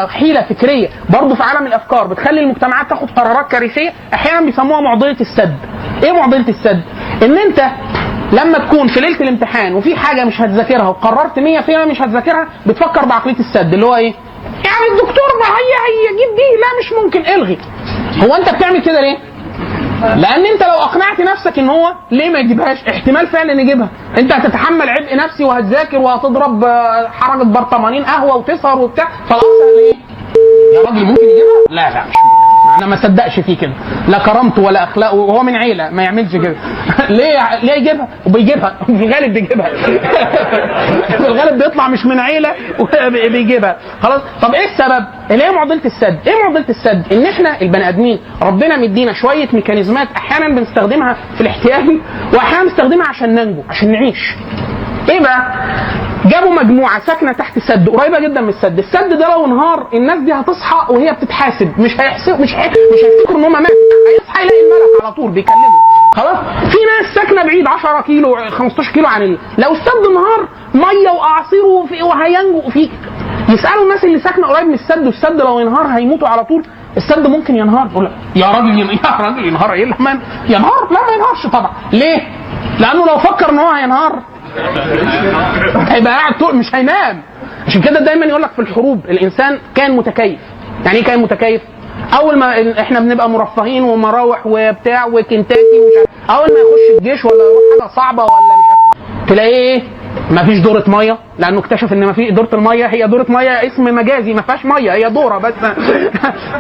حيله فكريه برضه في عالم الافكار بتخلي المجتمعات تاخد قرارات كارثيه، احيانا بيسموها معضله السد. ايه معضله السد؟ ان انت لما تكون في ليله الامتحان وفي حاجه مش هتذاكرها وقررت 100% مش هتذاكرها، بتفكر بعقليه السد اللي هو ايه؟ يعني الدكتور ما هيجيب دي، لا مش ممكن، الغي. هو انت بتعمل كده ليه؟ لان انت لو اقنعت نفسك ان هو ليه ما يجيبهاش، احتمال فعلا يجيبها، انت هتتحمل عبء نفسي وهتذاكر وهتضرب حركه برطمانين قهوه وتسهر وبتاع، فالاصل ايه؟ يا راجل ممكن يجيبها؟ لا لا مش ممكن. انا ما صدقش فيه كده، لا كرامته ولا اخلاقه، وهو من عيله ما يعملش كده. ليه يجيبها؟ وبيجيبها في الغالب بيجيبها. في الغالب بيطلع مش من عيله وبيجيبها. خلاص. طب ايه السبب؟ اللي هي معضله السد. ايه معضله السد؟ ان احنا البني ادمين ربنا مدينا شويه ميكانيزمات احيانا بنستخدمها في الاحتيال، واحيانا بنستخدمها عشان ننجو، عشان نعيش. ايه بقى؟ جابوا مجموعه ساكنه تحت سد قريبه جدا من السد، السد ده لو انهار الناس دي هتصحى وهي بتتحاسب، مش هيفتكروا ان هم ماتوا، هيصحى يلاقي الملك على طول بيكلمه. خلاص. في ناس ساكنه بعيد 10 كيلو 15 كيلو عن لو السد انهار ميه واعاصير وهينجوا فيك. يسالوا الناس اللي ساكنه قريب من السد، والسد لو ينهار هيموتوا على طول، السد ممكن ينهار. يقول يا راجل ينهار ايه؟ ينهار؟ لا ما ينهارش طبعا. ليه؟ لانه لو فكر ان هو هينهار هيبقى قاعد طول مش هينام. عشان كده دايما يقول لك في الحروب الانسان كان متكيف. يعني ايه كان متكيف؟ اول ما احنا بنبقى مرفهين ومراوح وبتاع وكنتاكي ومش عارف، اول ما يخش الجيش ولا يروح حاجه صعبه ولا مش عارف، تلاقيه ايه؟ مفيش دوره ميه، لانه اكتشف ان مفيش دوره الميه، هي دوره ميه اسم مجازي، ما فيهاش ميه، هي دوره بس.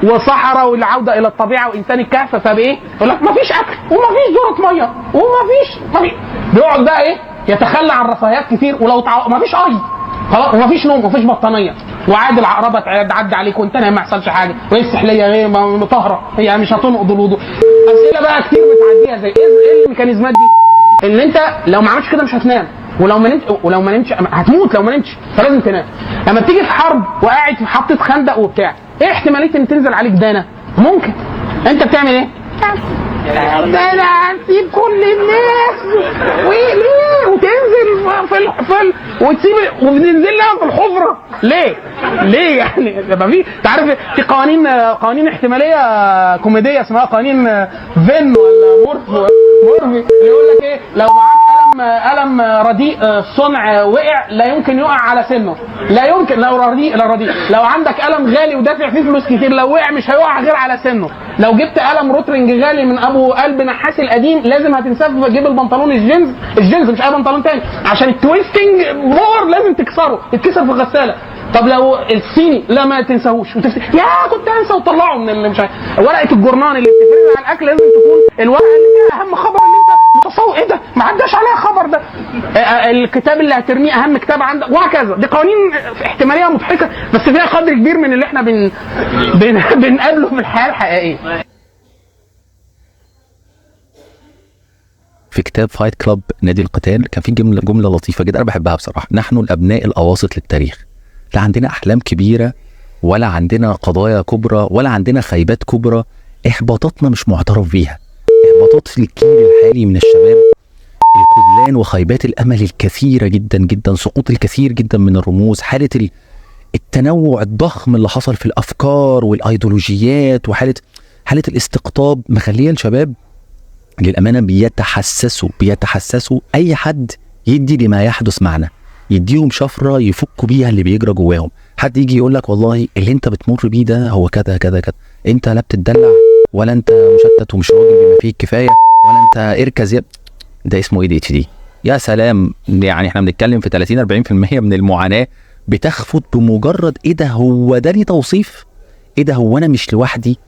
وصحراء والعوده الى الطبيعه وانسان الكهف، فبايه؟ يقول لك مفيش اكل ومفيش دوره ميه ومفيش بيقعد بقى ايه؟ يتخلى عن رفاهيات كتير، ولو مفيش خلاص، ومفيش نوم ومفيش بطانيه، وعاد العقربه تعدي عليك وانت ما يحصلش حاجه، وايه السحليه ايه مطهره، هي مش هتنقض الوضوء. اسئله بقى كتير بتعديها زي ايه الميكانيزمات دي؟ ان انت لو ما عملتش كده مش هتنام، ولو ما نمتش هتموت، لو ما نمتش فلازم تنام. لما بتيجي في حرب وقاعد في حطة خندق وبتاع، ايه احتماليه ان تنزل عليك دانه؟ ممكن. انت بتعمل ايه؟ ده انا هسيب كل الناس وليه وتنزل وتسيب وبننزل لها في الحفره ليه يعني؟ ما في تعرف في قوانين احتماليه كوميديه اسمها قوانين فين ولا مورفي يقول لك ايه؟ لو معاك قلم رديء صنع وقع لا يمكن يقع على سنه، لا يمكن. لو رديء لو عندك قلم غالي ودافع فيه فلوس كتير، لو وقع مش هيقع غير على سنه. لو جبت قلم روترنج غالي من ابو قلب نحاس القديم، لازم هتنساه تجيب البنطلون الجينز مش اي بنطلون تاني، عشان التويستنج لازم تكسره، يتكسر في الغساله. طب لو الصيني لا ما تنساهوش يا كنت انسى وطلعه من اللي مش عارف. ورقه الجورنان اللي بتفرق على الاكل لازم تكون الورقه اللي فيها اهم خبر اللي انت متصور ايه ده ما عداش عليها خبر ده. الكتاب اللي هترميه اهم كتاب عندك، وهكذا. دي قوانين احتماليه مضحكه بس فيها قدر كبير من اللي احنا بنقابله في الحياه الحقيقيه. في كتاب فايت كلاب نادي القتال كان في جمله لطيفه جدا انا بحبها بصراحه: نحن الابناء الاواسط للتاريخ، لا عندنا احلام كبيره ولا عندنا قضايا كبرى ولا عندنا خيبات كبرى، احباطاتنا مش معترف بيها، احباطات الجيل الحالي من الشباب، الخذلان وخيبات الامل الكثيره جدا جدا، سقوط الكثير جدا من الرموز، حاله التنوع الضخم اللي حصل في الافكار والايديولوجيات، وحاله الاستقطاب مخليه الشباب للامانه بيتحسسوا اي حد يدي لما يحدث معنا، يديهم شفره يفكوا بيها اللي بيجرى جواهم. حد يجي يقول لك والله اللي انت بتمر بيه ده هو كذا كذا كذا، انت لا بتدلع ولا انت مشتت ومش راجل بما فيه الكفايه ولا انت اركز، ده اسمه ADHD. يا سلام، يعني احنا بنتكلم في 30-40% من المعاناه بتخفت بمجرد ايه ده، هو ده لي توصيف؟ ايه ده، هو انا مش لوحدي؟